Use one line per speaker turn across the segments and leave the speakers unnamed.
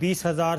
20,000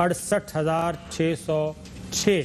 68,606,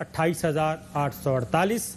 28,848।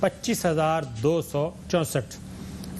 25,264।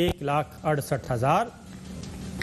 1,68,000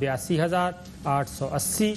82,880,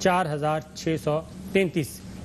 4,633।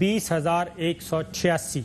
20,186।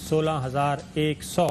16,100,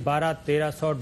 1200-1300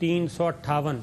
358,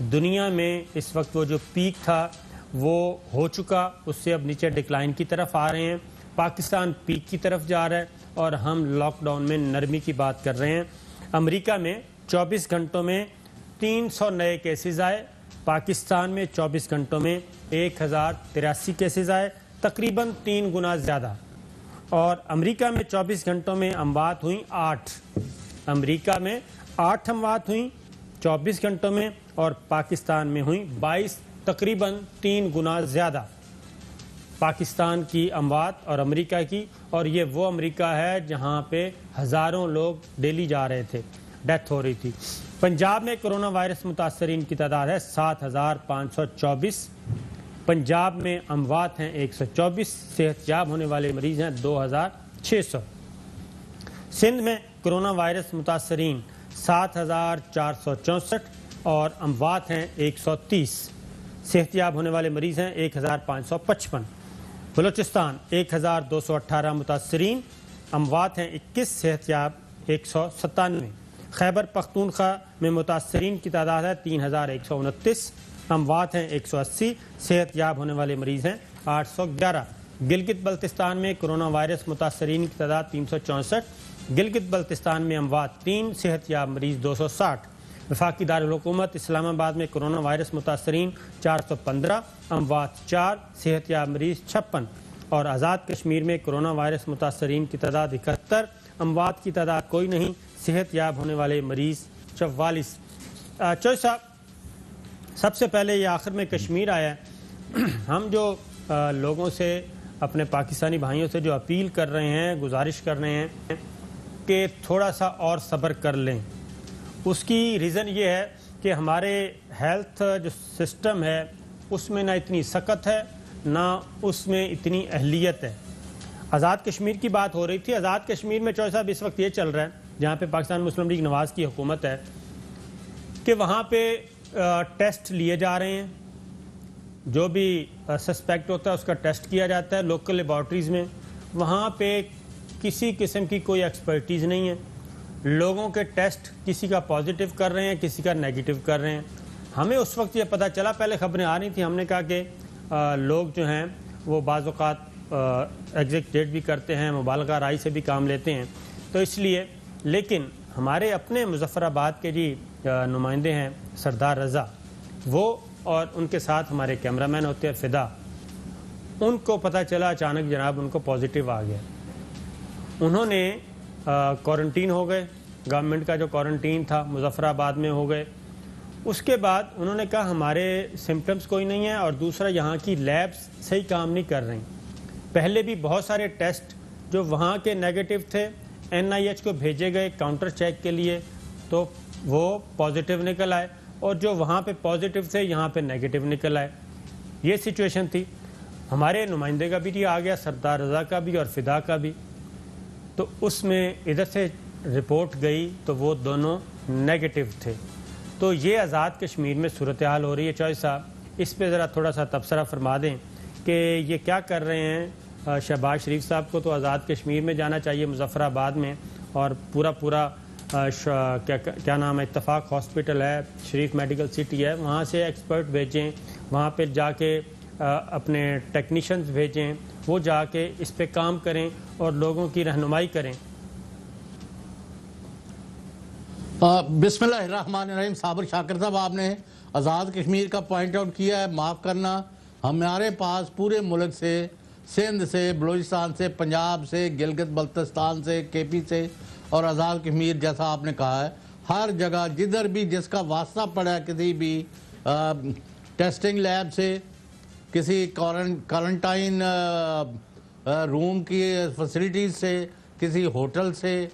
دنیا میں اس وقت وہ جو پیک تھا وہ ہو چکا، اس سے اب نیچے ڈکلائن کی طرف آ رہے ہیں. پاکستان پیک کی طرف جا رہا ہے اور ہم لاک ڈاؤن میں نرمی کی بات کر رہے ہیں. امریکہ میں 24 گھنٹوں میں 300 نئے کیسز آئے، پاکستان میں 24 گھنٹوں میں 1083 کیسز آئے، تقریباً 3 گنا زیادہ. اور امریکہ میں 24 گھنٹوں میں اموات ہوئیں 8. امریکہ میں 8 اموات ہوئیں 24 گھنٹوں میں، اور پاکستان میں ہوئیں 22، تقریباً 3 گنا زیادہ پاکستان کی اموات اور امریکہ کی. اور یہ وہ امریکہ ہے جہاں پہ ہزاروں لوگ ڈیلی جا رہے تھے، ڈیتھ ہو رہی تھی. پنجاب میں کرونا وائرس متاثرین کی تعداد ہے 7524. پنجاب میں اموات ہیں 124، صحت یاب ہونے والے مریض ہیں 2600. سندھ میں کرونا وائرس متاثرین 7464 اور اموات ہیں 130، صحت یاب ہونے والے مریض ہیں 1555. بلوچستان 1218 متاثرین، اموات ہیں 21، صحت یاب 197. خیبر پختونخوا میں متاثرین کی تعداد ہے 3129، اموات ہیں 180، صحت یاب ہونے والے مریض ہیں 811. گلگت بلتستان میں کرونا وائرس متاثرین کی تعداد 364، گلگت بلتستان میں اموات 3، صحت یاب مریض 260. وفاقی دارالحکومت اسلام آباد میں کرونا وائرس متاثرین 415، اموات 4، صحت یاب مریض 56. اور آزاد کشمیر میں کرونا وائرس متاثرین کی تعداد 71، اموات کی تعداد کوئی نہیں، صحت یاب ہونے والے مریض 44. چوہے صاحب، سب سے پہلے یہ آخر میں کشمیر آیا ہے. ہم جو لوگوں سے، اپنے پاکستانی بھائیوں سے جو اپیل کر رہے ہیں، گزارش کر رہے ہیں کہ تھوڑا سا اور صبر کر لیں. اس کی ریزن یہ ہے کہ ہمارے ہیلتھ جو سسٹم ہے اس میں نہ اتنی سخت ہے، نہ اس میں اتنی اہلیت ہے. آزاد کشمیر کی بات ہو رہی تھی. آزاد کشمیر میں چوہے صاحب اس وقت یہ چل رہا ہے، جہاں پہ پاکستان مسلم لیگ نواز کی حکومت ہے، کہ وہاں پہ ٹیسٹ لیے جا رہے ہیں. جو بھی سسپیکٹ ہوتا ہے اس کا ٹیسٹ کیا جاتا ہے لوکل لیبارٹریز میں. وہاں پہ کسی قسم کی کوئی ایکسپرٹیز نہیں ہے. لوگوں کے ٹیسٹ کسی کا پازیٹیو کر رہے ہیں، کسی کا نیگیٹو کر رہے ہیں. ہمیں اس وقت یہ پتہ چلا، پہلے خبریں آ رہی تھیں، ہم نے کہا کہ لوگ جو ہیں وہ بعض اوقات ایگزیکٹیٹ بھی کرتے ہیں، مبالغہ رائے سے بھی کام لیتے ہیں، تو اس لیے. لیکن ہمارے اپنے مظفر آباد کے جی نمائندے ہیں سردار رضا، وہ اور ان کے ساتھ ہمارے کیمرہ مین ہوتے ہیں فدا، ان کو پتہ چلا اچانک جناب ان کو پازیٹیو آ گیا. انہوں نے کوارنٹین ہو گئے، گورنمنٹ کا جو کوارنٹین تھا مظفر آباد میں ہو گئے. اس کے بعد انہوں نے کہا ہمارے سمپٹمز کوئی نہیں ہیں، اور دوسرا یہاں کی لیبس صحیح کام نہیں کر رہی. پہلے بھی بہت سارے ٹیسٹ جو وہاں کے نیگیٹو تھے NIH کو بھیجے گئے کاؤنٹر چیک کے لیے، تو وہ پازیٹیو نکل آئے، اور جو وہاں پہ پازیٹیو تھے یہاں پہ نیگیٹو نکل آئے. یہ سچویشن تھی. ہمارے نمائندے کا بھی آ گیا، سردار رضا کا بھی اور فدا کا بھی. تو اس میں ادھر سے رپورٹ گئی تو وہ دونوں نیگیٹو تھے. تو یہ آزاد کشمیر میں صورتحال ہو رہی ہے. چوہے صاحب اس پہ ذرا تھوڑا سا تبصرہ فرما دیں کہ یہ کیا کر رہے ہیں. شہباز شریف صاحب کو تو آزاد کشمیر میں جانا چاہیے، مظفر آباد میں، اور پورا کیا نام ہے، اتفاق ہاسپٹل ہے، شریف میڈیکل سٹی ہے، وہاں سے ایکسپرٹ بھیجیں، وہاں پہ جا کے اپنے ٹیکنیشنز بھیجیں، وہ جا کے اس پہ کام کریں اور لوگوں کی رہنمائی کریں.
بسم اللہ الرحمن الرحیم. صابر شاکر صاحب، آپ نے آزاد کشمیر کا پوائنٹ آؤٹ کیا ہے، معاف کرنا. ہمارے پاس پورے ملک سے، سندھ سے، بلوچستان سے، پنجاب سے، گلگت بلتستان سے، KP سے، اور آزاد کشمیر جیسا آپ نے کہا ہے، ہر جگہ جدھر بھی جس کا واسطہ پڑا ہے کسی بھی ٹیسٹنگ لیب سے، کسی کوارنٹائن روم کی فیسلٹیز سے، کسی ہوٹل سے،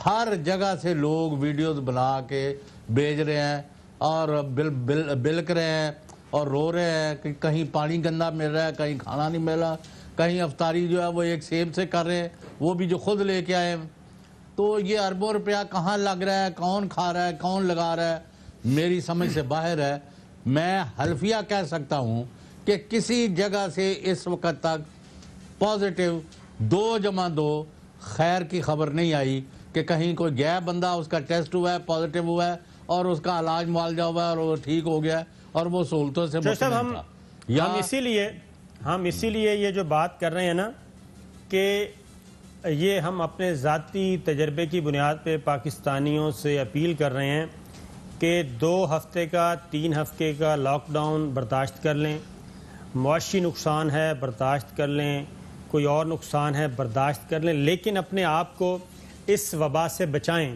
ہر جگہ سے لوگ ویڈیوز بنا کے بھیج رہے ہیں اور بلک رہے ہیں اور رو رہے ہیں کہ کہیں پانی گندا مل رہا ہے، کہیں کھانا نہیں مل رہا، کہیں افطاری جو ہے وہ ایک سیب سے کر رہے ہیں، وہ بھی جو خود لے کے آئے ہیں. تو یہ اربوں روپیہ کہاں لگ رہا ہے، کون کھا رہا ہے، کون لگا رہا ہے، میری سمجھ سے باہر ہے. میں حلفیہ کہہ سکتا ہوں کہ کسی جگہ سے اس وقت تک پازیٹیو 2+2 خیر کی خبر نہیں آئی کہ کہیں کوئی گیا بندہ اس کا ٹیسٹ ہوا ہے، پازیٹیو ہوا ہے اور اس کا علاج معالجہ ہوا ہے اور وہ ٹھیک ہو گیا اور وہ سہولتوں سے
مطمئن تھا۔ ہم اسی لیے یہ جو بات کر رہے ہیں نا کہ یہ ہم اپنے ذاتی تجربے کی بنیاد پہ پاکستانیوں سے اپیل کر رہے ہیں کہ 2 ہفتے کا 3 ہفتے کا لاک ڈاؤن برداشت کر لیں، معاشی نقصان ہے برداشت کر لیں، کوئی اور نقصان ہے برداشت کر لیں، لیکن اپنے آپ کو اس وبا سے بچائیں۔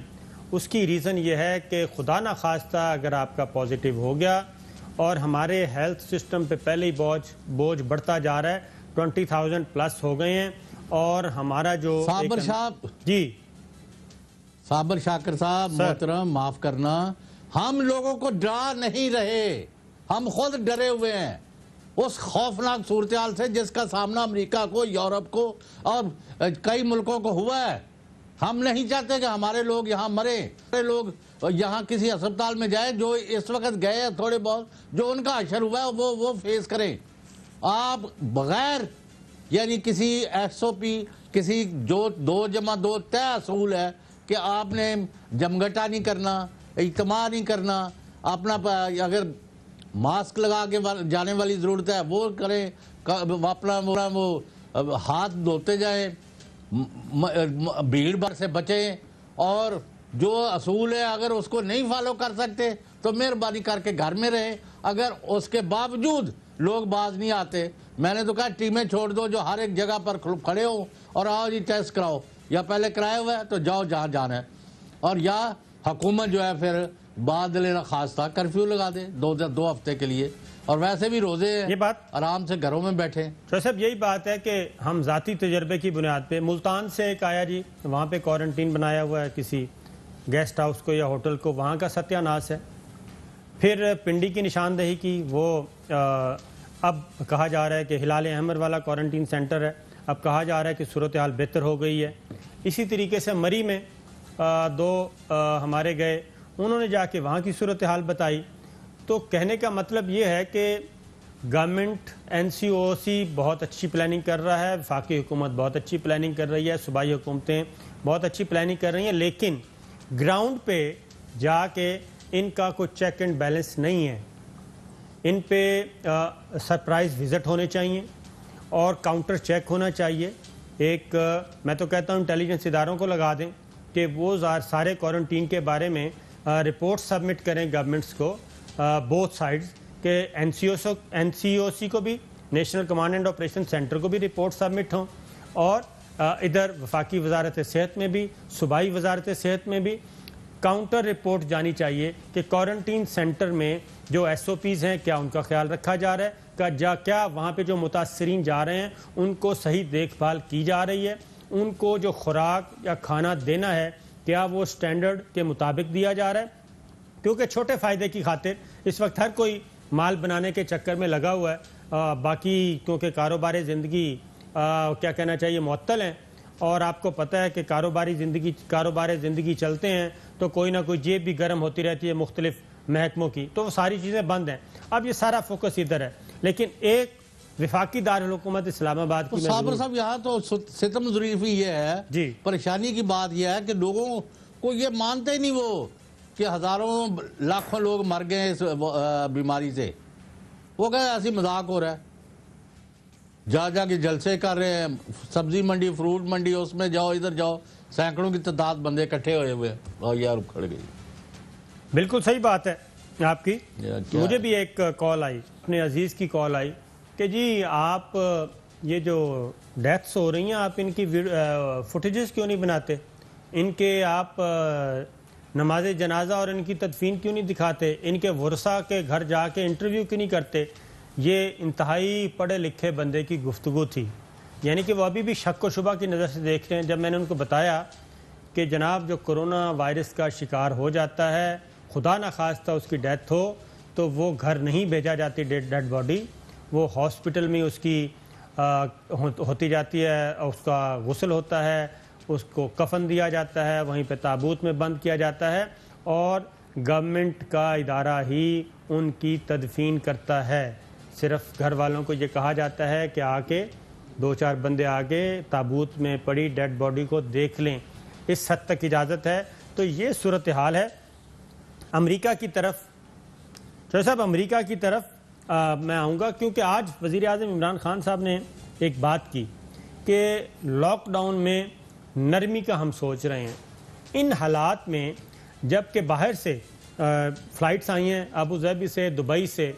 اس کی ریزن یہ ہے کہ خدا نخواستہ اگر آپ کا پازیٹیو ہو گیا اور ہمارے ہیلتھ سسٹم پہ پہلے ہی بوجھ بڑھتا جا رہا ہے، 20,000 پلس ہو گئے ہیں، اور ہمارا جو
صابر شاکر صاحب محترم معاف کرنا، ہم لوگوں کو ڈرا نہیں رہے، ہم خود ڈرے ہوئے ہیں اس خوفناک صورتحال سے جس کا سامنا امریکہ کو، یورپ کو اور کئی ملکوں کو ہوا ہے۔ ہم نہیں چاہتے کہ ہمارے لوگ یہاں مرے، ہمارے لوگ یہاں کسی ہسپتال میں جائیں، جو اس وقت گئے ہیں تھوڑے بہت جو ان کا اشر ہوا ہے وہ فیس کریں۔ آپ بغیر یعنی کسی ایس او پی، کسی جو 2+2 طے اصول ہے کہ آپ نے جمگٹا نہیں کرنا، اجتماع نہیں کرنا، اپنا اگر ماسک لگا کے جانے والی ضرورت ہے وہ کریں، اپنا وہ ہاتھ دھوتے جائیں، بھیڑ بھاڑ سے بچیں، اور جو اصول ہے اگر اس کو نہیں فالو کر سکتے تو مہربانی کر کے گھر میں رہیں۔ اگر اس کے باوجود لوگ باز نہیں آتے، میں نے تو کہا ٹیمیں چھوڑ دو جو ہر ایک جگہ پر کھڑے ہوں اور آؤ جی ٹیسٹ کراؤ، یا پہلے کرائے ہوا ہے تو جاؤ جہاں جانا ہے، اور یا حکومت جو ہے پھر بعد لینا خاص تھا کرفیو لگا دے 2 ہفتے کے لیے، اور ویسے بھی روزے ہیں،
یہ بات
آرام سے گھروں میں بیٹھیں۔
صاحب یہی بات ہے کہ ہم ذاتی تجربے کی بنیاد پہ ملتان سے ایک آیا جی، وہاں پہ کوارنٹین بنایا ہوا ہے کسی گیسٹ ہاؤس کو یا ہوٹل کو، وہاں کا ستیہ ناس ہے۔ پھر پنڈی کی نشاندہی کی، وہ اب کہا جا رہا ہے کہ ہلال احمر والا کوارنٹین سینٹر ہے، اب کہا جا رہا ہے کہ صورتحال بہتر ہو گئی ہے۔ اسی طریقے سے مری میں 2 ہمارے گئے، انہوں نے جا کے وہاں کی صورتحال بتائی۔ تو کہنے کا مطلب یہ ہے کہ گورنمنٹ NCOC بہت اچھی پلاننگ کر رہا ہے، وفاقی حکومت بہت اچھی پلاننگ کر رہی ہے، صوبائی حکومتیں بہت اچھی پلاننگ کر رہی ہیں، لیکن گراؤنڈ پہ جا کے ان کا کوئی چیک اینڈ بیلنس نہیں ہے۔ ان پہ سرپرائز وزٹ ہونے چاہیے اور کاؤنٹر چیک ہونا چاہیے۔ ایک میں تو کہتا ہوں انٹیلیجنس اداروں کو لگا دیں کہ وہ سارے کوارنٹین کے بارے میں رپورٹ سبمٹ کریں گورنمنٹس کو، بوتھ سائڈز، کہ NCOC کو بھی، national command and operation centre کو بھی رپورٹ سبمٹ ہوں، اور ادھر وفاقی وزارت صحت میں بھی، صوبائی وزارت صحت میں بھی کاؤنٹر رپورٹ جانی چاہیے کہ کوارنٹین سینٹر میں جو SOPs ہیں کیا ان کا خیال رکھا جا رہا ہے، کیا وہاں پہ جو متاثرین جا رہے ہیں ان کو صحیح دیکھ بھال کی جا رہی ہے، ان کو جو خوراک یا کھانا دینا ہے کیا وہ سٹینڈرڈ کے مطابق دیا جا رہا ہے۔ کیونکہ چھوٹے فائدے کی خاطر اس وقت ہر کوئی مال بنانے کے چکر میں لگا ہوا ہے، باقی کیونکہ کاروبار زندگی کیا کہنا چاہیے معطل ہیں، اور آپ کو پتہ ہے کہ کاروبار زندگی چلتے ہیں تو کوئی نہ کوئی جیب بھی گرم ہوتی رہتی ہے مختلف محکموں کی، تو وہ ساری چیزیں بند ہیں۔ اب یہ سارا فوکس ادھر ہے، لیکن ایک وفاقی دارالحکومت اسلام آباد کی
صابر صاحب یہاں تو ستم ظریفی یہ ہے، پریشانی کی بات یہ ہے کہ لوگوں کو یہ مانتے ہی نہیں وہ کہ ہزاروں لاکھوں لوگ مر گئے اس بیماری سے، وہ کہتے ایسی مذاق ہو رہا ہے، جا کے جلسے کر رہے ہیں، سبزی منڈی، فروٹ منڈی، اس میں جاؤ ادھر جاؤ، سینکڑوں کی تعداد بندے اکٹھے ہوئے ہوئے اور یار اکھڑ گئی۔
بالکل صحیح بات ہے آپ کی۔ مجھے بھی ایک کال آئی، اپنے عزیز کی کال آئی کہ جی آپ یہ جو ڈیتھس ہو رہی ہیں آپ ان کی فوٹیجز کیوں نہیں بناتے، ان کے آپ نماز جنازہ اور ان کی تدفین کیوں نہیں دکھاتے، ان کے ورثاء کے گھر جا کے انٹرویو کیوں نہیں کرتے۔ یہ انتہائی پڑھے لکھے بندے کی گفتگو تھی، یعنی کہ وہ ابھی بھی شک و شبہ کی نظر سے دیکھ رہے ہیں۔ جب میں نے ان کو بتایا کہ جناب جو کرونا وائرس کا شکار ہو جاتا ہے، خدا نخواستہ اس کی ڈیتھ ہو تو وہ گھر نہیں بھیجا جاتی ڈیڈ باڈی، وہ ہاسپٹل میں اس کی ہوتی جاتی ہے، اس کا غسل ہوتا ہے، اس کو کفن دیا جاتا ہے، وہیں پہ تابوت میں بند کیا جاتا ہے، اور گورنمنٹ کا ادارہ ہی ان کی تدفین کرتا ہے۔ صرف گھر والوں کو یہ کہا جاتا ہے کہ آ کے 2-4 بندے آگے تابوت میں پڑی ڈیڈ باڈی کو دیکھ لیں، اس حد تک اجازت ہے۔ تو یہ صورتحال ہے۔ امریکہ کی طرف چودھری صاحب امریکہ کی طرف میں آؤں گا، کیونکہ آج وزیر اعظم عمران خان صاحب نے ایک بات کی کہ لاک ڈاؤن میں نرمی کا ہم سوچ رہے ہیں۔ ان حالات میں جب کہ باہر سے فلائٹس آئی ہیں ابو ظہبی سے، دبئی سے،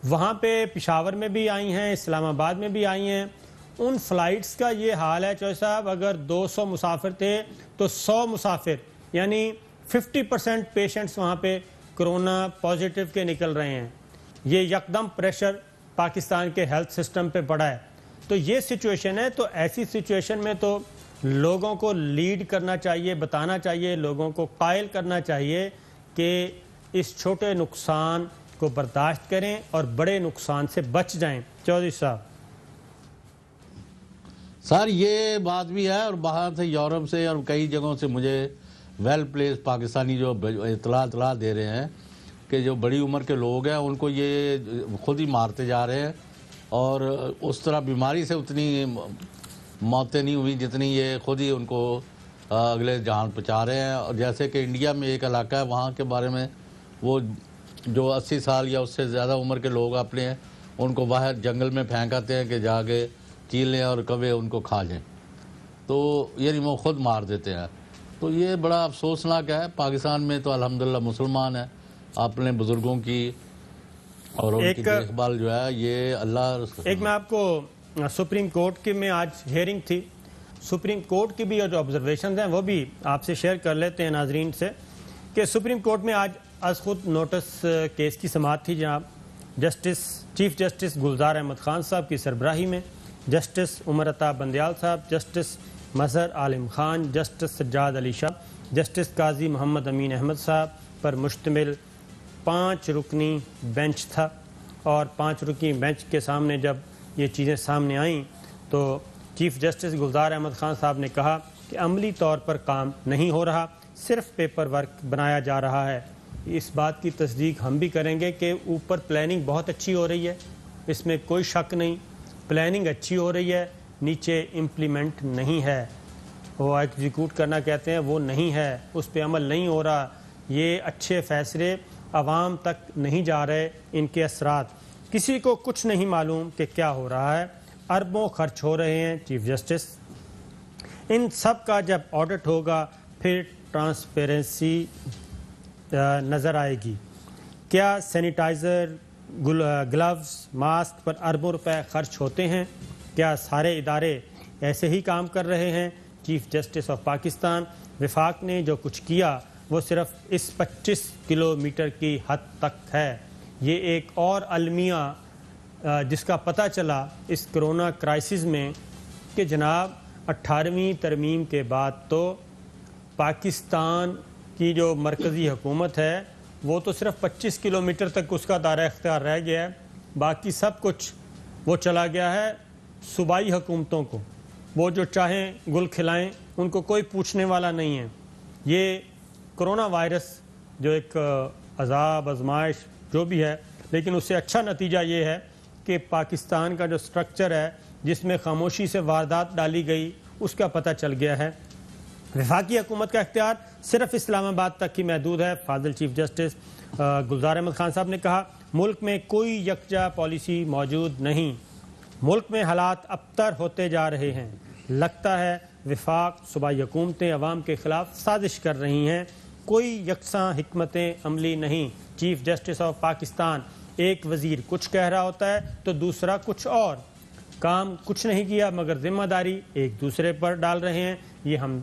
وہاں پہ پشاور میں بھی آئی ہیں، اسلام آباد میں بھی آئی ہیں، ان فلائٹس کا یہ حال ہے چودھری صاحب، اگر 200 مسافر تھے تو 100 مسافر یعنی 50% پیشنٹس وہاں پہ کرونا پازیٹیو کے نکل رہے ہیں۔ یہ یکدم پریشر پاکستان کے ہیلتھ سسٹم پہ پڑا ہے۔ تو یہ سچویشن ہے، تو ایسی سچویشن میں تو لوگوں کو لیڈ کرنا چاہیے، بتانا چاہیے، لوگوں کو قائل کرنا چاہیے کہ اس چھوٹے نقصان کو برداشت کریں اور بڑے نقصان سے بچ جائیں۔ چودھری صاحب
سر یہ بات بھی ہے، اور باہر سے یورپ سے اور کئی جگہوں سے مجھے ویل پلیس پاکستانی جو اطلاع دے رہے ہیں کہ جو بڑی عمر کے لوگ ہیں ان کو یہ خود ہی مارتے جا رہے ہیں، اور اس طرح بیماری سے اتنی موتیں نہیں ہوئی جتنی یہ خود ہی ان کو اگلے جان پہنچا رہے ہیں۔ اور جیسے کہ انڈیا میں ایک علاقہ ہے، وہاں کے بارے میں وہ جو 80 سال یا اس سے زیادہ عمر کے لوگ اپنے ہیں ان کو باہر جنگل میں پھینک آتے ہیں کہ جا کے چیلیں اور کوے ان کو کھا جائیں، تو یعنی وہ خود مار دیتے ہیں۔ تو یہ بڑا افسوسناک ہے۔ پاکستان میں تو الحمدللہ مسلمان ہیں، اپنے بزرگوں کی اور ان کی دیکھ بھال جو ہے یہ اللہ۔
ایک میں آپ کو سپریم کورٹ کی میں آج ہیئرنگ تھی، سپریم کورٹ کی بھی جو آبزرویشنز ہیں وہ بھی آپ سے شیئر کر لیتے ہیں ناظرین سے، کہ سپریم کورٹ میں آج از خود نوٹس کیس کی سماعت تھی، جہاں چیف جسٹس گلزار احمد خان صاحب کی سربراہی میں جسٹس عمر عطا بندیال صاحب، جسٹس مظہر عالم خان، جسٹس سجاد علی شاہ، جسٹس قاضی محمد امین احمد صاحب پر مشتمل 5 رکنی بینچ تھا، اور 5 رکنی بینچ کے سامنے جب یہ چیزیں سامنے آئیں تو چیف جسٹس گلزار احمد خان صاحب نے کہا کہ عملی طور پر کام نہیں ہو رہا، صرف پیپر ورک بنایا جا رہا ہے۔ اس بات کی تصدیق ہم بھی کریں گے کہ اوپر پلاننگ بہت اچھی ہو رہی ہے، اس میں کوئی شک نہیں، پلاننگ اچھی ہو رہی ہے، نیچے امپلیمنٹ نہیں ہے، وہ ایگزیکیوٹ کرنا کہتے ہیں وہ نہیں ہے، اس پہ عمل نہیں ہو رہا، یہ اچھے فیصلے عوام تک نہیں جا رہے، ان کے اثرات کسی کو کچھ نہیں معلوم کہ کیا ہو رہا ہے، اربوں خرچ ہو رہے ہیں۔ چیف جسٹس ان سب کا جب آڈٹ ہوگا پھر ٹرانسپیرنسی نظر آئے گی۔ کیا سینیٹائزر، گلوز، ماسک پر اربوں روپے خرچ ہوتے ہیں؟ کیا سارے ادارے ایسے ہی کام کر رہے ہیں؟ چیف جسٹس آف پاکستان، وفاق نے جو کچھ کیا وہ صرف اس 25 کلومیٹر کی حد تک ہے۔ یہ ایک اور المیہ جس کا پتہ چلا اس کرونا کرائسس میں کہ جناب 18ویں ترمیم کے بعد تو پاکستان کی جو مرکزی حکومت ہے وہ تو صرف 25 کلومیٹر تک اس کا دائرہ اختیار رہ گیا ہے، باقی سب کچھ وہ چلا گیا ہے صوبائی حکومتوں کو، وہ جو چاہیں گل کھلائیں، ان کو کوئی پوچھنے والا نہیں ہے۔ یہ کرونا وائرس جو ایک عذاب آزمائش جو بھی ہے، لیکن اس سے اچھا نتیجہ یہ ہے کہ پاکستان کا جو سٹرکچر ہے جس میں خاموشی سے واردات ڈالی گئی اس کا پتہ چل گیا ہے۔ وفاقی حکومت کا اختیار صرف اسلام آباد تک ہی محدود ہے۔ فاضل چیف جسٹس گلزار احمد خان صاحب نے کہا ملک میں کوئی یکجا پالیسی موجود نہیں، ملک میں حالات ابتر ہوتے جا رہے ہیں، لگتا ہے وفاق صوبائی حکومتیں عوام کے خلاف سازش کر رہی ہیں، کوئی یکساں حکمت عملی نہیں۔ چیف جسٹس آف پاکستان، ایک وزیر کچھ کہہ رہا ہوتا ہے تو دوسرا کچھ اور، کام کچھ نہیں کیا مگر ذمہ داری ایک دوسرے پر ڈال رہے ہیں۔ یہ ہم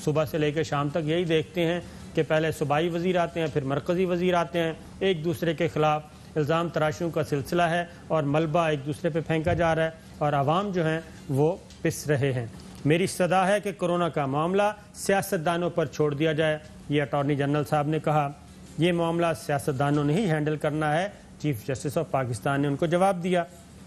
صبح سے لے کے شام تک یہی دیکھتے ہیں کہ پہلے صوبائی وزیر آتے ہیں، پھر مرکزی وزیر آتے ہیں، ایک دوسرے کے خلاف الزام تراشیوں کا سلسلہ ہے اور ملبہ ایک دوسرے پہ پھینکا جا رہا ہے اور عوام جو ہیں وہ پس رہے ہیں۔ میری صدا ہے کہ کرونا کا معاملہ سیاستدانوں پر چھوڑ دیا جائے، یہ اٹارنی جنرل صاحب نے کہا۔ یہ معاملہ سیاستدانوں نے ہی ہینڈل کرنا ہے، چیف جسٹس آف پاکستان نے ان کو جواب دیا۔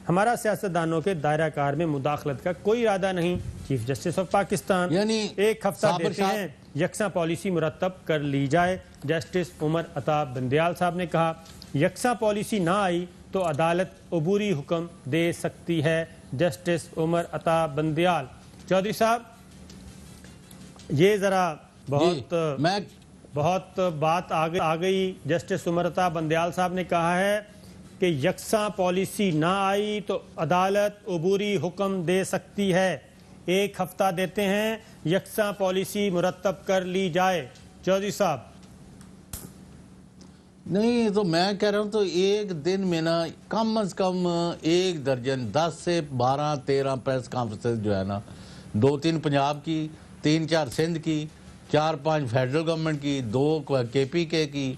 ہمارا سیاستدانوں کے دائرہ کار میں مداخلت کا کوئی ارادہ نہیں، چیف جسٹس آف پاکستان۔
یعنی
ایک ہفتہ دیتے ہیں یکساں پالیسی مرتب کر لی جائے، جسٹس عمر عطا بندیال صاحب نے کہا۔ یکساں پالیسی نہ آئی تو عدالت عبوری حکم دے سکتی ہے، جسٹس عمر عطا بندیال۔ چودھری صاحب یہ ذرا بہت بہت بات آ گئی. جسٹس عمر عطا بندیال صاحب نے کہا ہے کہ یکساں پالیسی نہ آئی تو عدالت عبوری حکم دے سکتی ہے. 1 ہفتہ دیتے ہیں یکساں پالیسی مرتب کر لی جائے. چودھری صاحب.
نہیں تو میں کہہ رہا ہوں تو ایک دن میں نا کم از کم 1 درجن 10 سے 12-13 پریس کانفرنس جو ہے نا 2-3 پنجاب کی 3-4 سندھ کی 4-5 فیڈرل گورنمنٹ کی 2 کے پی کے کی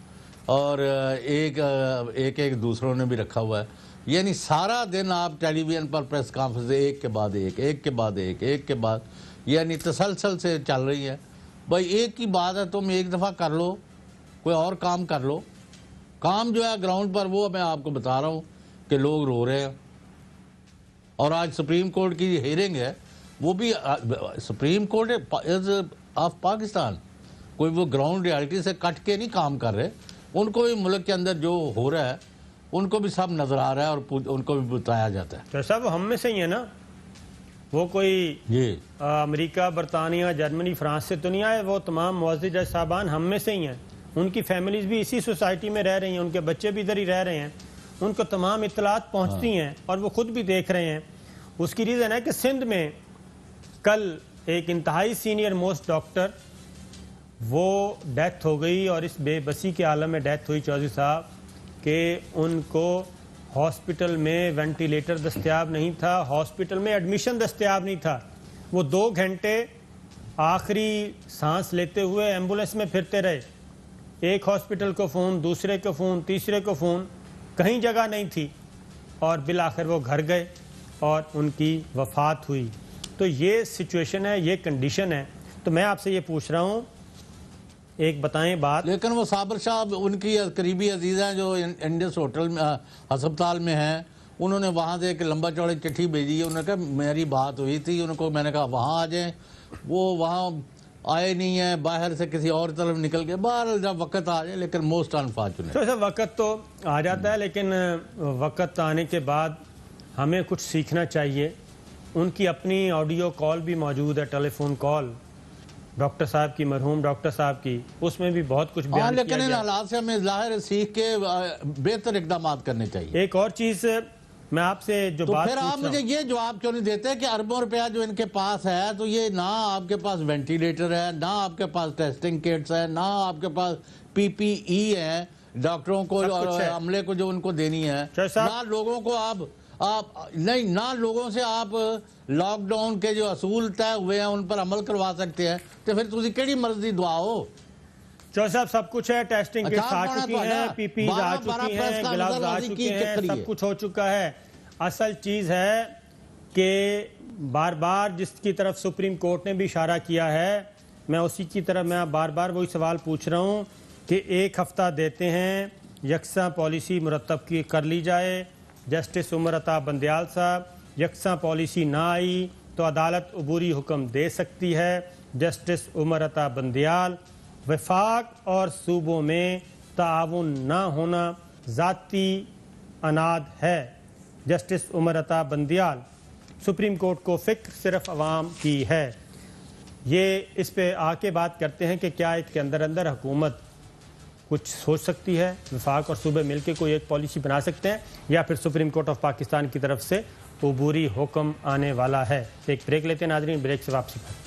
اور ایک دوسروں نے بھی رکھا ہوا ہے. یعنی سارا دن آپ ٹیلی ویژن پر پریس کانفرنس ایک کے بعد ایک کے بعد یعنی تسلسل سے چل رہی ہے. بھائی ایک کی بات ہے تم ایک دفعہ کر لو کوئی اور کام کر لو. کام جو ہے گراؤنڈ پر وہ میں آپ کو بتا رہا ہوں کہ لوگ رو رہے ہیں. اور آج سپریم کورٹ کی ہیئرنگ ہے وہ بھی سپریم کورٹ آف پاکستان کوئی وہ گراؤنڈ ریالٹی سے کٹ کے نہیں کام کر رہے. ان کو بھی ملک کے اندر جو ہو رہا ہے ان کو بھی سب نظر آ رہا ہے اور ان کو بھی بتایا جاتا ہے.
تو صاحب ہم میں سے ہی ہے نا, وہ کوئی امریکہ برطانیہ جرمنی فرانس سے تو نہیں آئے. وہ تمام معزز جج صاحبان ہم میں سے ہی ہیں. ان کی فیملیز بھی اسی سوسائٹی میں رہ رہی ہیں, ان کے بچے بھی ادھر ہی رہ رہے ہیں. ان کو تمام اطلاعات پہنچتی ہیں اور وہ خود بھی دیکھ رہے ہیں. اس کی ریزن ہے کہ سندھ میں کل ایک انتہائی سینئر موسٹ ڈاکٹر وہ ڈیتھ ہو گئی اور اس بے بسی کے عالم میں ڈیتھ ہوئی چودھری صاحب کہ ان کو ہاسپٹل میں وینٹیلیٹر دستیاب نہیں تھا, ہاسپٹل میں ایڈمیشن دستیاب نہیں تھا. وہ 2 گھنٹے آخری سانس لیتے ہوئے ایمبولینس میں پھرتے رہے. ایک ہاسپٹل کو فون, دوسرے کو فون, تیسرے کو فون, کہیں جگہ نہیں تھی اور بالآخر وہ گھر گئے اور ان کی وفات ہوئی. تو یہ سچویشن ہے, یہ کنڈیشن ہے. تو میں آپ سے یہ پوچھ رہا ہوں, ایک بتائیں بات.
لیکن وہ صابر صاحب ان کی قریبی عزیز ہیں جو انڈس ہوٹل میں ہسپتال میں ہیں, انہوں نے وہاں سے ایک لمبا چوڑی چٹھی بھیجی ہے. انہوں نے کہا میری بات ہوئی تھی, ان کو میں نے کہا وہاں آ جائیں. وہ وہاں آئے نہیں ہیں, باہر سے کسی اور طرف نکل کے. باہر جب وقت آ جائے, لیکن موسٹ انفارچونیٹ.
تو وقت تو آ جاتا ہے, لیکن وقت آنے کے بعد ہمیں کچھ سیکھنا چاہیے. ان کی اپنی آڈیو کال بھی موجود ہے, ٹیلی فون کال ڈاکٹر صاحب کی, مرحوم ڈاکٹر صاحب کی. اس میں بھی بہت کچھ بیان کیا گیا.
لیکن ان حالات سے ہمیں ظاہر سیکھ کے بہتر اقدامات کرنے چاہیے.
ایک اور چیز میں آپ سے جو بات
پھر آپ مجھے یہ جواب کیوں نہیں دیتے کہ اربوں روپیہ جو ان کے پاس ہے تو یہ نہ آپ کے پاس وینٹیلیٹر ہے, نہ آپ کے پاس ٹیسٹنگ کٹس ہے, نہ آپ کے پاس پی پی ای ہے ڈاکٹروں کو اور عملے کو جو ان کو دینی ہے, نہ لوگوں کو آپ نہیں, نہ لوگوں سے آپ لاک ڈاؤن کے جو اصول طے ہوئے ہیں ان پر عمل کروا سکتے ہیں. تو پھر تسی کیڑی مرضی دعا ہو.
چودھری صاحب سب کچھ ہے, ٹیسٹنگ کٹس آ چکی ہیں, پی پی آ چکی ہیں, گلوز آ چکے ہیں, سب کچھ ہو چکا ہے. اصل چیز ہے کہ بار بار جس کی طرف سپریم کورٹ نے بھی اشارہ کیا ہے, میں اسی کی طرف میں بار بار وہی سوال پوچھ رہا ہوں کہ 1 ہفتہ دیتے ہیں یکساں پالیسی مرتب کر لی جائے. جسٹس عمر عطا بندیال صاحب, یکساں پالیسی نہ آئی تو عدالت عبوری حکم دے سکتی ہے. جسٹس عمر عطا بندیال, وفاق اور صوبوں میں تعاون نہ ہونا ذاتی اناد ہے. Justice Umar Ata Bandial, supreme court کو فکر صرف عوام کی ہے. یہ اس پہ آ کے بات کرتے ہیں کہ کیا اس کے اندر حکومت کچھ سوچ سکتی ہے, وفاق اور صوبے مل کے کوئی ایک پالیسی بنا سکتے ہیں, یا پھر سپریم کورٹ آف پاکستان کی طرف سے عبوری حکم آنے والا ہے. ایک بریک لیتے ہیں ناظرین, بریک سے واپسی پر.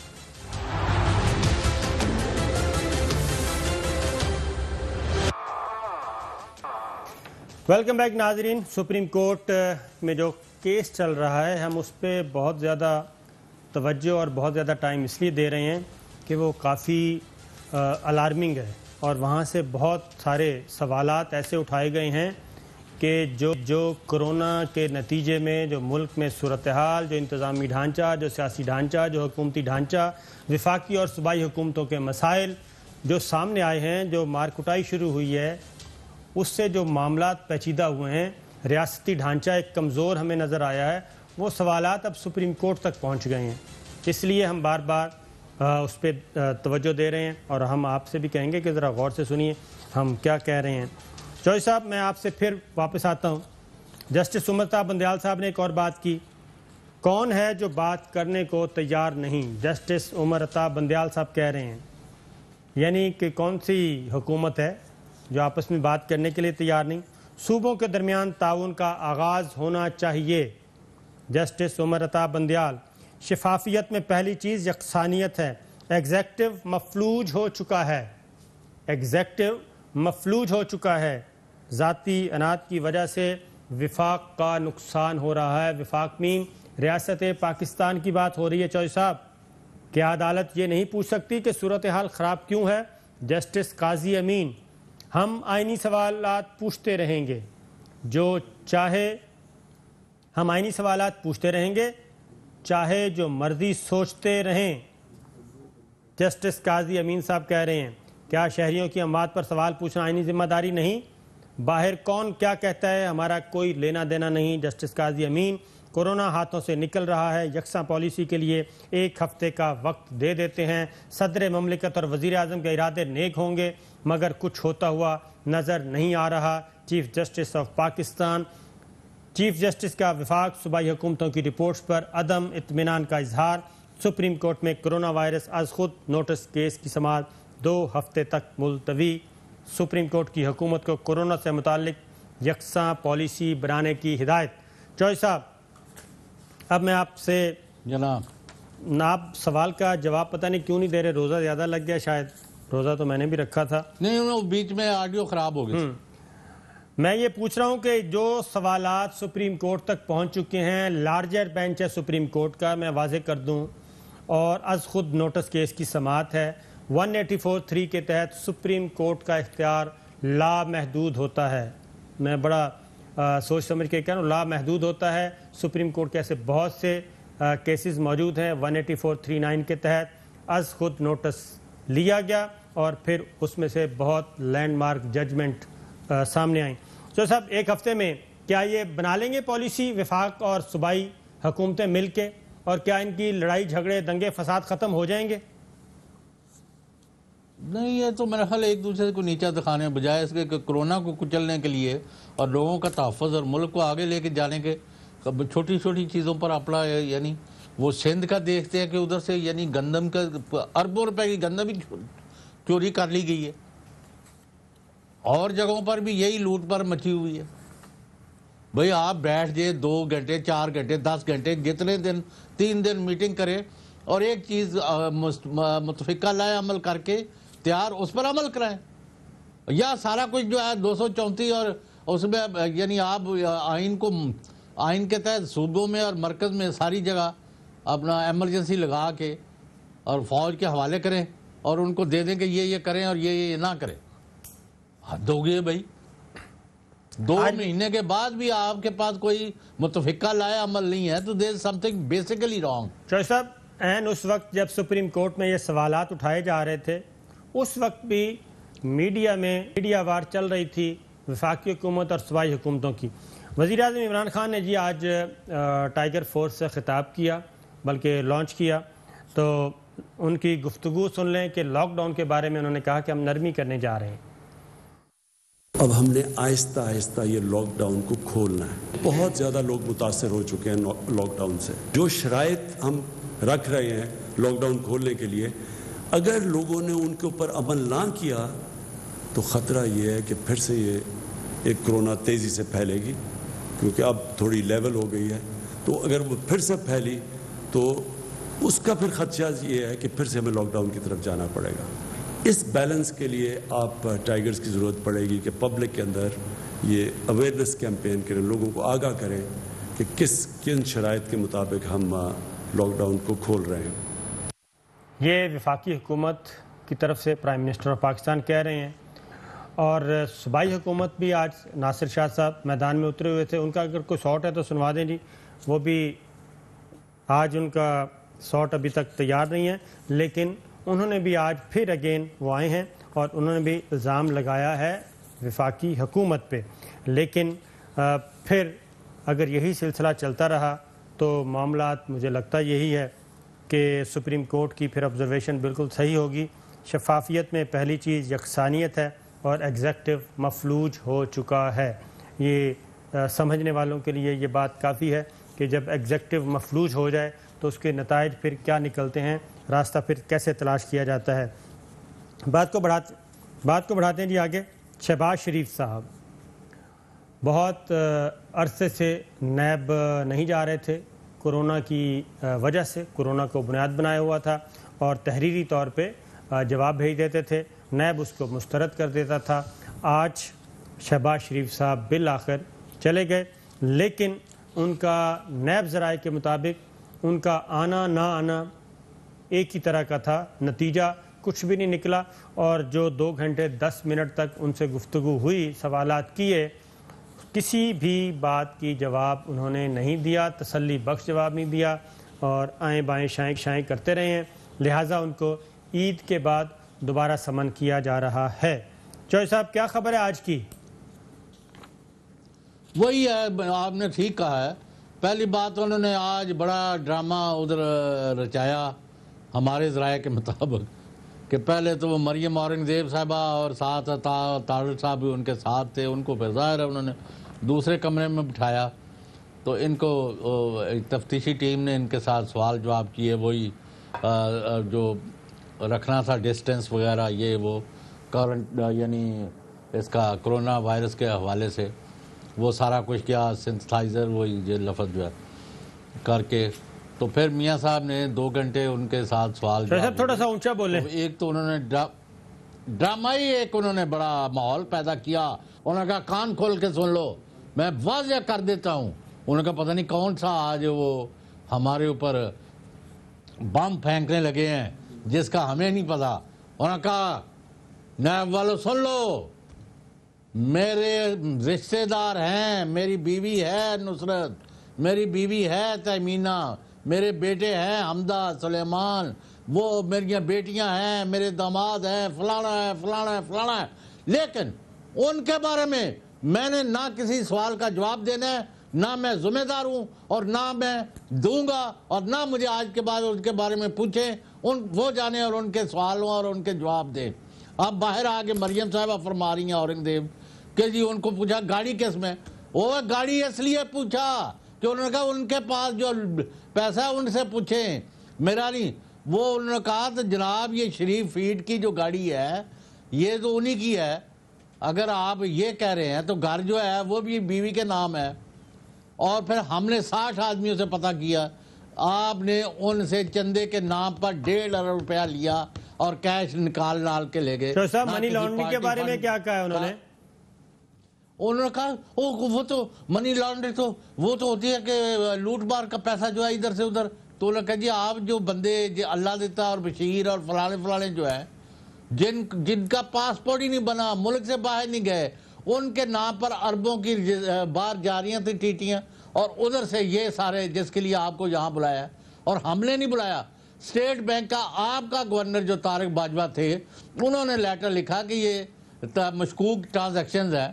ویلکم بیک ناظرین. سپریم کورٹ میں جو کیس چل رہا ہے ہم اس پہ بہت زیادہ توجہ اور بہت زیادہ ٹائم اس لیے دے رہے ہیں کہ وہ کافی الارمنگ ہے, اور وہاں سے بہت سارے سوالات ایسے اٹھائے گئے ہیں کہ جو کرونا کے نتیجے میں جو ملک میں صورتحال, جو انتظامی ڈھانچہ, جو سیاسی ڈھانچہ, جو حکومتی ڈھانچہ, وفاقی اور صوبائی حکومتوں کے مسائل جو سامنے آئے ہیں, جو مار کٹائی شروع ہوئی ہے, اس سے جو معاملات پیچیدہ ہوئے ہیں, ریاستی ڈھانچہ ایک کمزور ہمیں نظر آیا ہے, وہ سوالات اب سپریم کورٹ تک پہنچ گئے ہیں. اس لیے ہم بار بار اس پہ توجہ دے رہے ہیں, اور ہم آپ سے بھی کہیں گے کہ ذرا غور سے سنیے ہم کیا کہہ رہے ہیں. چودھری صاحب میں آپ سے پھر واپس آتا ہوں. جسٹس عمر عطا بندیال صاحب نے ایک اور بات کی, کون ہے جو بات کرنے کو تیار نہیں؟ جسٹس عمر عطا بندیال صاحب کہہ رہے ہیں یعنی کہ کون سی حکومت ہے جو آپس میں بات کرنے کے لیے تیار نہیں؟ صوبوں کے درمیان تعاون کا آغاز ہونا چاہیے، جسٹس عمر عطا بندیال۔ شفافیت میں پہلی چیز یکسانیت ہے، ایگزیکٹو مفلوج ہو چکا ہے، ایگزیکٹو مفلوج ہو چکا ہے، ذاتی اناٹ کی وجہ سے وفاق کا نقصان ہو رہا ہے۔ وفاق مین ریاست پاکستان کی بات ہو رہی ہے۔ چوہدری صاحب، کیا عدالت یہ نہیں پوچھ سکتی کہ صورتحال خراب کیوں ہے؟ جسٹس قاضی امین، ہم آئینی سوالات پوچھتے رہیں گے، جو چاہے ہم آئینی سوالات پوچھتے رہیں گے، چاہے جو مرضی سوچتے رہیں۔ جسٹس قاضی امین صاحب کہہ رہے ہیں کیا شہریوں کی اموات پر سوال پوچھنا آئینی ذمہ داری نہیں؟ باہر کون کیا کہتا ہے، ہمارا کوئی لینا دینا نہیں۔ جسٹس قاضی امین، کورونا ہاتھوں سے نکل رہا ہے، یکساں پالیسی کے لیے 1 ہفتے کا وقت دے دیتے ہیں۔ صدر مملکت اور وزیر اعظم کے ارادے نیک ہوں گے مگر کچھ ہوتا ہوا نظر نہیں آ رہا۔ Chief justice of Pakistan, chief justice کا وفاق صوبائی حکومتوں کی رپورٹس پر عدم اطمینان کا اظہار۔ سپریم کورٹ میں کرونا وائرس از خود نوٹس کیس کی سماعت 2 ہفتے تک ملتوی۔ سپریم کورٹ کی حکومت کو کورونا سے متعلق یکساں پالیسی بنانے کی ہدایت۔ چوہدری صاحب، اب میں آپ سے
جناب،
آپ سوال کا جواب پتہ نہیں کیوں نہیں دے رہے، روزہ زیادہ لگ گیا شاید، روزہ تو میں نے بھی رکھا تھا۔
نہیں، بیچ میں آڈیو خراب ہو گئی۔
میں یہ پوچھ رہا ہوں کہ جو سوالات سپریم کورٹ تک پہنچ چکے ہیں، لارجر بینچ ہے سپریم کورٹ کا، میں واضح کر دوں، اور از خود نوٹس کیس کی سماعت ہے۔ 184(3) کے تحت سپریم کورٹ کا اختیار لامحدود ہوتا ہے۔ میں بڑا سوچ سمجھ کے کہہ رہا ہوں، لامحدود ہوتا ہے۔ سپریم کورٹ کے ایسے بہت سے کیسز موجود ہیں 184(3)(9) کے تحت از خود نوٹس لیا گیا اور پھر اس میں سے بہت لینڈ مارک ججمنٹ سامنے آئیں۔ تو صاحب، 1 ہفتے میں کیا یہ بنا لیں گے پالیسی وفاق اور صوبائی حکومتیں مل کے، اور کیا ان کی لڑائی جھگڑے دنگے فساد ختم ہو جائیں گے؟
نہیں، یہ تو میرا خیال ایک دوسرے کو نیچا دکھانے بجائے اس کے کہ کرونا کو کچلنے کے لیے اور لوگوں کا تحفظ اور ملک کو آگے لے کے جانے کے چھوٹی چھوٹی چیزوں پر اپنا، یعنی وہ سندھ کا دیکھتے ہیں کہ ادھر سے یعنی گندم کا اربوں روپے کی گندم بھی چوری کر لی گئی ہے، اور جگہوں پر بھی یہی لوٹ پر مچی ہوئی ہے۔ بھئی آپ بیٹھ جائے 2 گھنٹے 4 گھنٹے 10 گھنٹے جتنے دن 3 دن میٹنگ کریں اور ایک چیز متفقہ لائے عمل کر کے تیار اس پر عمل کرائیں، یا سارا کچھ جو ہے 234 اور اس میں یعنی آپ آئین کے تحت صوبوں میں اور مرکز میں ساری جگہ اپنا ایمرجنسی لگا کے اور فوج کے حوالے کریں اور ان کو دے دیں کہ یہ کریں اور یہ نہ کریں۔ حد ہو گئی بھائی، 2 مہینے کے بعد بھی آپ کے پاس کوئی متفقہ لائے عمل نہیں ہے تو there is something basically wrong.
Chaudhry صاحب، اس وقت جب سپریم کورٹ میں یہ سوالات اٹھائے جا رہے تھے، اس وقت بھی میڈیا وار چل رہی تھی وفاقی حکومت اور صوبائی حکومتوں کی۔ وزیر اعظم عمران خان نے جی آج ٹائیگر فورس سے خطاب کیا، بلکہ لانچ کیا، تو ان کی گفتگو سن لیں کہ لاک ڈاؤن کے بارے میں انہوں نے کہا کہ ہم نرمی کرنے جا رہے ہیں۔
اب ہم نے آہستہ آہستہ یہ لاک ڈاؤن کو کھولنا ہے۔ بہت زیادہ لوگ متاثر ہو چکے ہیں لاک ڈاؤن سے۔ جو شرائط ہم رکھ رہے ہیں لاک ڈاؤن کھولنے کے لیے، اگر لوگوں نے ان کے اوپر عمل نہ کیا تو خطرہ یہ ہے کہ پھر سے یہ ایک کرونا تیزی سے پھیلے گی، کیونکہ اب تھوڑی لیول ہو گئی ہے، تو اگر وہ پھر سے پھیلی تو اس کا پھر خدشہ یہ ہے کہ پھر سے ہمیں لاک ڈاؤن کی طرف جانا پڑے گا۔ اس بیلنس کے لیے آپ ٹائیگرز کی ضرورت پڑے گی کہ پبلک کے اندر یہ اویئرنیس کیمپین کریں، لوگوں کو آگاہ کریں کہ کن شرائط کے مطابق ہم لاک ڈاؤن کو کھول رہے ہیں۔
یہ وفاقی حکومت کی طرف سے پرائم منسٹر آف پاکستان کہہ رہے ہیں، اور صوبائی حکومت بھی آج ناصر شاہ صاحب میدان میں اترے ہوئے تھے۔ ان کا اگر کوئی شاٹ ہے تو سنوا دیں جی۔ وہ بھی آج ان کا شاٹ ابھی تک تیار نہیں ہے، لیکن انہوں نے بھی آج پھر اگین وہ آئے ہیں اور انہوں نے بھی الزام لگایا ہے وفاقی حکومت پہ۔ لیکن پھر اگر یہی سلسلہ چلتا رہا تو معاملات مجھے لگتا یہی ہے کہ سپریم کورٹ کی پھر آبزرویشن بالکل صحیح ہوگی۔ شفافیت میں پہلی چیز یکسانیت ہے اور ایگزیکٹو مفلوج ہو چکا ہے۔ یہ سمجھنے والوں کے لیے یہ بات کافی ہے کہ جب ایگزیکٹو مفلوج ہو جائے تو اس کے نتائج پھر کیا نکلتے ہیں، راستہ پھر کیسے تلاش کیا جاتا ہے۔ بات کو بڑھاتے ہیں جی آگے. شہباز شریف صاحب بہت عرصے سے نیب نہیں جا رہے تھے کورونا کی وجہ سے. کورونا کو بنیاد بنایا ہوا تھا اور تحریری طور پہ جواب بھیج دیتے تھے, نیب اس کو مسترد کر دیتا تھا. آج شہباز شریف صاحب بالآخر چلے گئے, لیکن ان کا نیب ذرائع کے مطابق ان کا آنا نہ آنا ایک ہی طرح کا تھا, نتیجہ کچھ بھی نہیں نکلا. اور جو 2 گھنٹے 10 منٹ تک ان سے گفتگو ہوئی, سوالات کیے, کسی بھی بات کی جواب انہوں نے نہیں دیا, تسلی بخش جواب نہیں دیا اور آئیں بائیں شائیں کرتے رہے ہیں. لہٰذا ان کو عید کے بعد دوبارہ سمن کیا جا رہا ہے. چوہے صاحب کیا خبر ہے آج کی؟
وہی ہے, آپ نے ٹھیک کہا ہے. پہلی بات انہوں نے آج بڑا ڈرامہ ادھر رچایا ہمارے ذرائع کے مطابق کہ پہلے تو وہ مریم اورنگزیب صاحبہ اور ساتھ طارق صاحب بھی ان کے ساتھ تھے, ان کو پھر ظاہر ہے انہوں نے دوسرے کمرے میں بٹھایا تو ان کو تفتیشی ٹیم نے ان کے ساتھ سوال جواب کیے, وہی جو رکھنا تھا ڈسٹینس وغیرہ, یہ وہ یعنی اس کا کرونا وائرس کے حوالے سے وہ سارا کچھ کیا, سینتھائزر وہی یہ لفظ جو ہے کر کے. تو پھر میاں صاحب نے 2 گھنٹے ان کے ساتھ سوال جواب,
تھوڑا سا اونچا بولیں.
ایک تو انہوں نے ڈرامائی ایک انہوں نے بڑا ماحول پیدا کیا. انہوں نے کہا کان کھول کے سن لو, میں واضح کر دیتا ہوں. انہوں نے کہا پتہ نہیں کون سا آج وہ ہمارے اوپر بم پھینکنے لگے ہیں جس کا ہمیں نہیں پتا. انہوں نے کہا نیب والو سن لو, میرے رشتہ دار ہیں, میری بیوی ہے نصرت, میری بیوی ہے تیمینہ, میرے بیٹے ہیں حمدہ سلیمان, وہ میری بیٹیاں ہیں, میرے داماد ہیں, فلانا ہے. لیکن ان کے بارے میں نے نہ کسی سوال کا جواب دینا ہے, نہ میں ذمہ دار ہوں اور نہ میں دوں گا, اور نہ مجھے آج کے بعد ان کے بارے میں پوچھیں. وہ جانے اور ان کے سوالوں اور ان کے جواب دیں. اب باہر آگے مریم صاحبہ فرما رہی ہیں اورنگزیب کہ جی ان کو پوچھا گاڑی کس میں, وہ گاڑی اس لیے پوچھا کہ انہوں نے کہا ان کے پاس جو پیسہ ہے ان سے پوچھیں, میرا نہیں. وہ انہوں نے کہا تو جناب یہ شریف فیڈ کی جو گاڑی ہے یہ تو انہی کی ہے. اگر آپ یہ کہہ رہے ہیں تو گھر جو ہے وہ بھی بیوی کے نام ہے. اور پھر ہم نے 60 آدمیوں سے پتہ کیا, آپ نے ان سے چندے کے نام پر 1.5 ارب روپیہ لیا اور کیش نکال کے لے گئے.
تو صاحب منی لانڈرنگ کے بارے میں کیا کہا ہے
انہوں نے کہا وہ تو منی لانڈرنگ تو وہ تو ہوتی ہے کہ لوٹ مار کا پیسہ جو ہے ادھر سے ادھر. تو انہوں نے کہا جی آپ جو بندے اللہ دیتا اور بشیر اور فلانے جو ہے جن کا پاسپورٹ ہی نہیں بنا, ملک سے باہر نہیں گئے, ان کے نام پر اربوں کی باہر جا رہی تھیں ٹیٹیاں, اور ادھر سے یہ سارے جس کے لیے آپ کو یہاں بلایا اور ہم نے نہیں بلایا. اسٹیٹ بینک کا آپ کا گورنر جو طارق باجوہ تھے انہوں نے لیٹر لکھا کہ یہ مشکوک ٹرانزیکشنز ہیں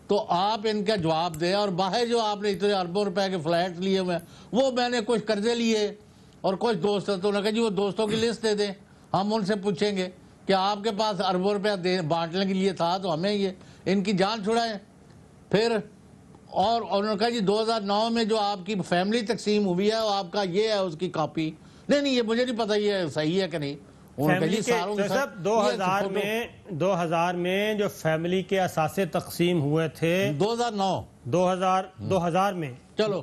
تو آپ ان کا جواب دیں. اور باہر جو آپ نے اتنے اربوں روپے کے فلیٹ لیے ہوئے وہ میں نے کچھ قرضے لیے اور کچھ دوست, تو انہوں نے کہا جی وہ دوستوں کی لسٹ دے دیں, ہم ان سے پوچھیں گے کہ آپ کے پاس اربوں روپیہ بانٹنے کے لیے تھا تو ہمیں یہ ان کی جان چھڑائیں. پھر اور انہوں نے کہا جی 2009 میں جو آپ کی فیملی تقسیم ہوئی ہے آپ کا یہ ہے اس کی کاپی. نہیں یہ مجھے نہیں پتا یہ صحیح ہے کہ نہیں.
2000 میں جو فیملی کے اثاثے تقسیم ہوئے تھے 2000 میں, چلو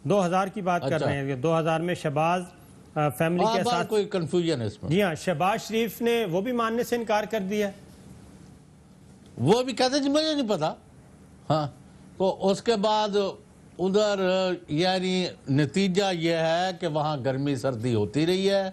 2000 کی بات کر رہے ہیں, 2000 میں شہباز فیملی کے ساتھ
کوئی کنفیوژن ہے اس میں.
جی ہاں, شہباز شریف نے وہ بھی ماننے سے انکار کر دیا,
وہ بھی کہتے جی مجھے نہیں پتا. ہاں, تو اس کے بعد ادھر یعنی نتیجہ یہ ہے کہ وہاں گرمی سردی ہوتی رہی ہے,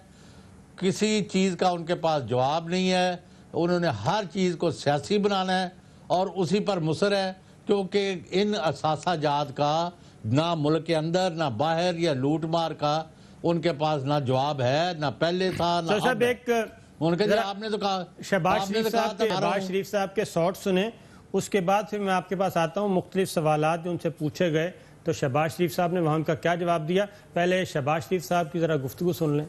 کسی چیز کا ان کے پاس جواب نہیں ہے. انہوں نے ہر چیز کو سیاسی بنانا ہے اور اسی پر مصر ہے, کیونکہ ان اثاثہ جات کا نہ ملک کے اندر نہ باہر یا لوٹ مار کا ان کے پاس نہ جواب ہے, نہ پہلے تھا نہ اب ہے. آپ نے تو کہا
شہباز شریف صاحب کے شارٹ سنیں, اس کے بعد پھر میں آپ کے پاس آتا ہوں مختلف سوالات جو ان سے پوچھے گئے تو شہباز شریف صاحب نے وہاں ان کا کیا جواب دیا. پہلے شہباز شریف صاحب کی ذرا گفتگو سن لیں.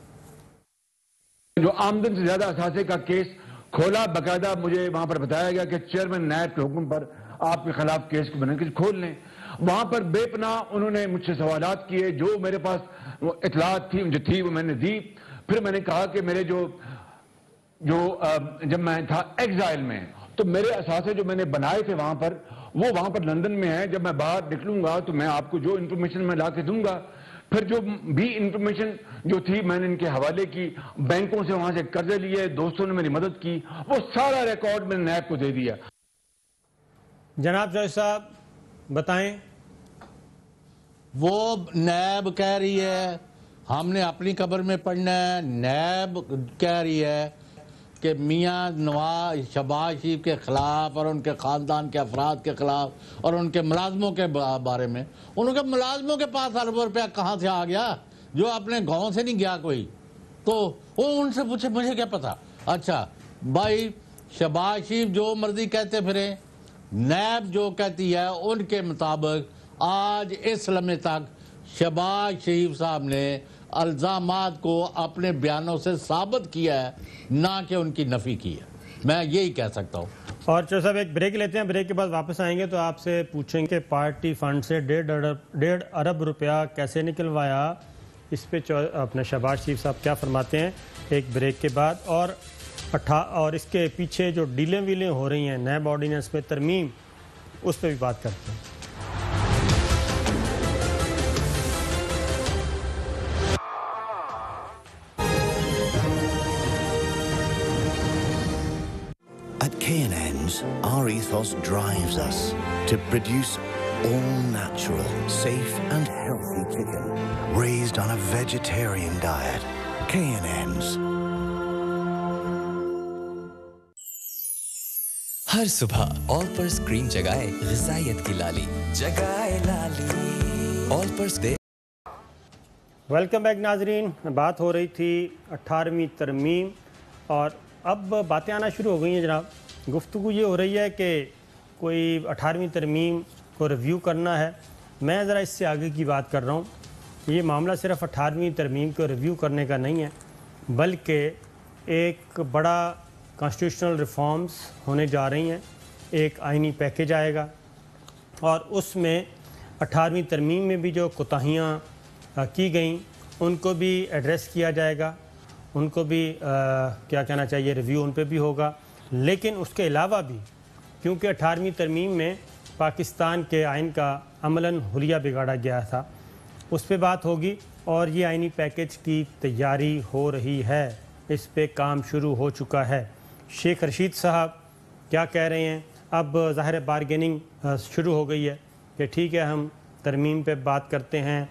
جو آمدن سے زیادہ اثاثے کا کیس کھولا, باقاعدہ مجھے وہاں پر بتایا گیا کہ چیئرمین نیب کے حکم پر آپ کے خلاف کیس کو بنا کے کھول لیں. وہاں پر بے پناہ انہوں نے مجھ سے سوالات کیے, جو میرے پاس اطلاعات تھی وہ میں نے دی. پھر میں نے کہا کہ میرے جو جو جب میں تھا ایگزائل میں، تو میرے اثاثے جو میں نے بنائے تھے وہاں پر، وہ وہاں پر لندن میں ہیں. جب میں باہر نکلوں گا تو میں آپ کو جو انفارمیشن میں لا کے دوں گا. پھر جو بھی انفارمیشن جو تھی میں نے ان کے حوالے کی، بینکوں سے وہاں سے قرضے لیے، دوستوں نے میری مدد کی، وہ سارا ریکارڈ میں نے نیب کو دے دیا.
جناب جوہر صاحب بتائیں.
وہ نیب کہہ رہی ہے ہم نے اپنی قبر میں پڑھنا ہے، نیب کہہ رہی ہے کہ میاں نواز شہباز شریف کے خلاف اور ان کے خاندان کے افراد کے خلاف اور ان کے ملازموں کے بارے میں، ان کے ملازموں کے پاس اربوں روپیہ کہاں سے آ گیا جو اپنے گاؤں سے نہیں گیا کوئی؟ تو وہ ان سے پوچھے مجھے کیا پتا. اچھا بھائی شہباز شریف جو مرضی کہتے پھریں، نیب جو کہتی ہے ان کے مطابق آج اس لمحے تک شہباز شریف صاحب نے الزامات کو اپنے بیانوں سے ثابت کیا ہے، نہ کہ ان کی نفی کی ہے. میں یہی کہہ سکتا ہوں.
اور چو صاحب ایک بریک لیتے ہیں، بریک کے بعد واپس آئیں گے تو آپ سے پوچھیں گے پارٹی فنڈ سے 1.5 ارب روپیہ کیسے نکلوایا. اس پہ اپنے شہباز شریف صاحب کیا فرماتے ہیں ایک بریک کے بعد. اور اس کے پیچھے جو ڈیلیں ویلیں ہو رہی ہیں نیب آرڈیننس میں ترمیم، اس پہ بھی بات کرتے ہیں.
At K&N's, our ethos drives us to produce all-natural, safe and healthy chicken raised on a vegetarian diet. K&N's.
ہر صبح آل پرس کریم جگائے غذائیت کی لالی، جگائے لالی آل پرس دے.
ویلکم بیک ناظرین. بات ہو رہی تھی 18ویں ترمیم اور اب باتیں آنا شروع ہو گئی ہیں جناب. گفتگو یہ ہو رہی ہے کہ کوئی 18ویں ترمیم کو ریویو کرنا ہے. میں ذرا اس سے آگے کی بات کر رہا ہوں. یہ معاملہ صرف 18ویں ترمیم کو ریویو کرنے کا نہیں ہے، بلکہ ایک بڑا کانسٹیٹیوشنل ریفارمز ہونے جا رہی ہیں. ایک آئینی پیکیج آئے گا اور اس میں 18ویں ترمیم میں بھی جو کوتاہیاں کی گئیں ان کو بھی ایڈریس کیا جائے گا، ان کو بھی کیا کہنا چاہیے ریویو ان پہ بھی ہوگا. لیکن اس کے علاوہ بھی کیونکہ 18ویں ترمیم میں پاکستان کے آئین کا عملاً حلیہ بگاڑا گیا تھا، اس پہ بات ہوگی. اور یہ آئینی پیکیج کی تیاری ہو رہی ہے، اس پہ کام شروع ہو چکا ہے. شیخ رشید صاحب کیا کہہ رہے ہیں؟ اب ظاہر بارگیننگ شروع ہو گئی ہے کہ ٹھیک ہے ہم ترمیم پہ بات کرتے ہیں،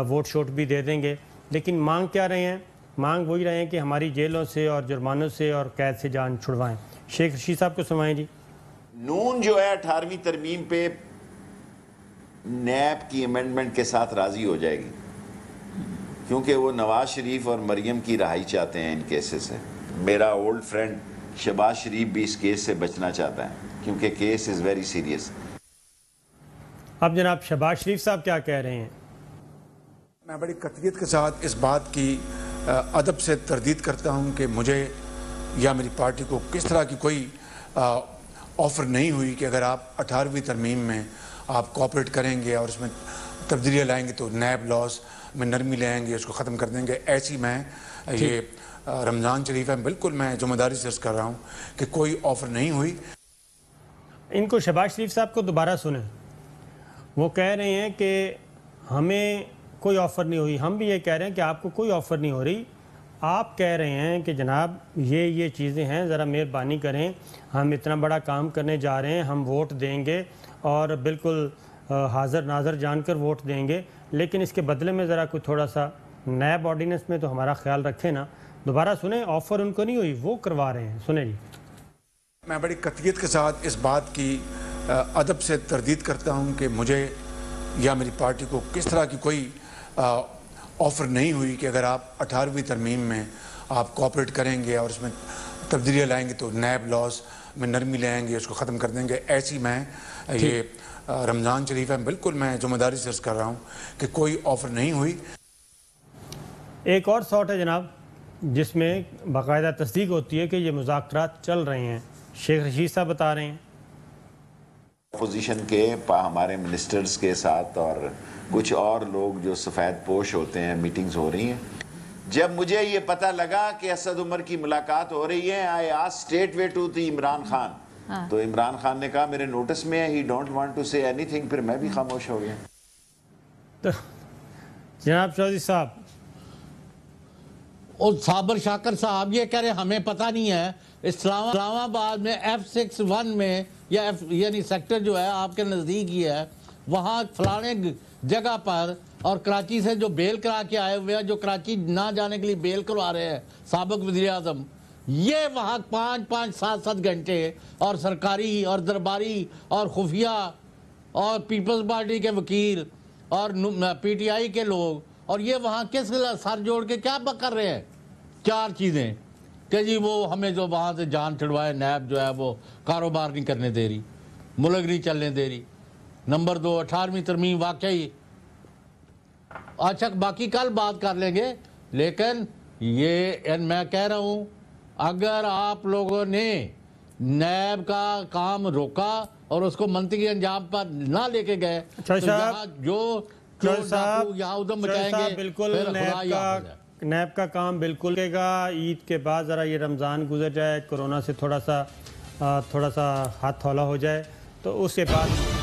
ووٹ شوٹ بھی دے دیں گے. لیکن مانگ کیا رہے ہیں؟ مانگ وہی رہے ہیں کہ ہماری جیلوں سے اور جرمانوں سے اور قید سے جان چھڑوائیں. شیخ رشید صاحب کو سنوائیں جی.
نون جو ہے 18ویں ترمیم پہ نیب کی امینڈمنٹ کے ساتھ راضی ہو جائے گی، کیونکہ وہ نواز شریف اور مریم کی رہائی چاہتے ہیں ان کیسز سے. میرا اولڈ فرینڈ شہباز شریف بھی اس کیس سے بچنا چاہتا ہے کیونکہ کیس از ویری سیریس.
اب جناب شہباز شریف صاحب کیا کہہ رہے ہیں؟
میں بڑی قطعیت کے ساتھ اس بات کی ادب سے تردید کرتا ہوں کہ مجھے یا میری پارٹی کو کس طرح کی کوئی آفر نہیں ہوئی کہ اگر آپ 18ویں ترمیم میں آپ کوآپریٹ کریں گے اور اس میں تبدیلیاں لائیں گے تو نیب لاس میں نرمی لے آئیں گے، اس کو ختم کر دیں گے. ایسی میں یہ رمضان شریف ہے، بالکل میں ذمہ داری سے عرض کر رہا ہوں کہ کوئی آفر نہیں ہوئی.
ان کو شہباز شریف صاحب کو دوبارہ سنیں. وہ کہہ رہے ہیں کہ ہمیں کوئی آفر نہیں ہوئی. ہم بھی یہ کہہ رہے ہیں کہ آپ کو کوئی آفر نہیں ہو رہی. آپ کہہ رہے ہیں کہ جناب یہ چیزیں ہیں، ذرا مہربانی کریں، ہم اتنا بڑا کام کرنے جا رہے ہیں، ہم ووٹ دیں گے اور بالکل حاضر ناظر جان کر ووٹ دیں گے، لیکن اس کے بدلے میں ذرا کوئی تھوڑا سا نیب آرڈیننس میں تو ہمارا خیال رکھیں نا. دوبارہ سنیں. آفر ان کو نہیں ہوئی، وہ کروا رہے ہیں. سنیں جی.
میں بڑی قطعیت کے ساتھ اس بات کی ادب سے تردید کرتا ہوں کہ مجھے یا میری پارٹی کو کس طرح کی کوئی آفر نہیں ہوئی کہ اگر آپ 18ویں ترمیم میں آپ کوآپریٹ کریں گے اور اس میں تبدیلیاں لائیں گے تو نیب لاس میں نرمی لے آئیں گے، اس کو ختم کر دیں گے. ایسی میں یہ رمضان شریف ہے، بالکل میں ذمہ داری سے عرض کر رہا ہوں کہ کوئی آفر نہیں ہوئی.
ایک اور ساٹ ہے جناب جس میں باقاعدہ تصدیق ہوتی ہے کہ یہ مذاکرات چل رہے ہیں. شیخ رشید صاحب بتا رہے ہیں
اپوزیشن کے ہمارے منسٹرز کے ساتھ اور کچھ اور لوگ جو سفید پوش ہوتے ہیں، میٹنگز ہو رہی ہیں. جب مجھے یہ پتہ لگا کہ اسد عمر کی ملاقات ہو رہی ہے I asked straightaway to the Imran Khan, تو عمران خان نے کہا میرے نوٹس میں ہے he don't want to say anything, پھر میں بھی خاموش ہو گیا.
جناب چودھری صاحب،
اور صابر شاکر صاحب یہ کہہ رہے ہیں ہمیں پتہ نہیں ہے. اسلام آباد میں F61 میں یا یعنی سیکٹر جو ہے آپ کے نزدیک ہی ہے، وہاں فلانے جگہ پر، اور کراچی سے جو بیل کرا کے آئے ہوئے ہیں، جو کراچی نہ جانے کے لیے بیل کروا رہے ہیں سابق وزیر اعظم، یہ وہاں 5-7 گھنٹے اور سرکاری اور درباری اور خفیہ اور پیپلز پارٹی کے وکیل اور پی ٹی آئی کے لوگ، اور یہ وہاں کس سر جوڑ کے کیا کر رہے ہیں؟ 4 چیزیں کہ جی وہ ہمیں جو وہاں سے جان چھڑوائے، نیب جو ہے وہ کاروبار نہیں کرنے دے رہی، ملک نہیں چلنے دے رہی. نمبر 2 18ویں ترمیم واقعی اچھا باقی کل بات کر لیں گے، لیکن یہ میں کہہ رہا ہوں اگر آپ لوگوں نے نیب کا کام روکا اور اس کو منطقی انجام پر نہ لے کے گئے تو یہاں ادھم مچائیں گے.
بالکل نیب کا کام بالکل کرے گا. عید کے بعد ذرا یہ رمضان گزر جائے، کورونا سے تھوڑا سا ہاتھ تھولا ہو جائے، تو اس کے بعد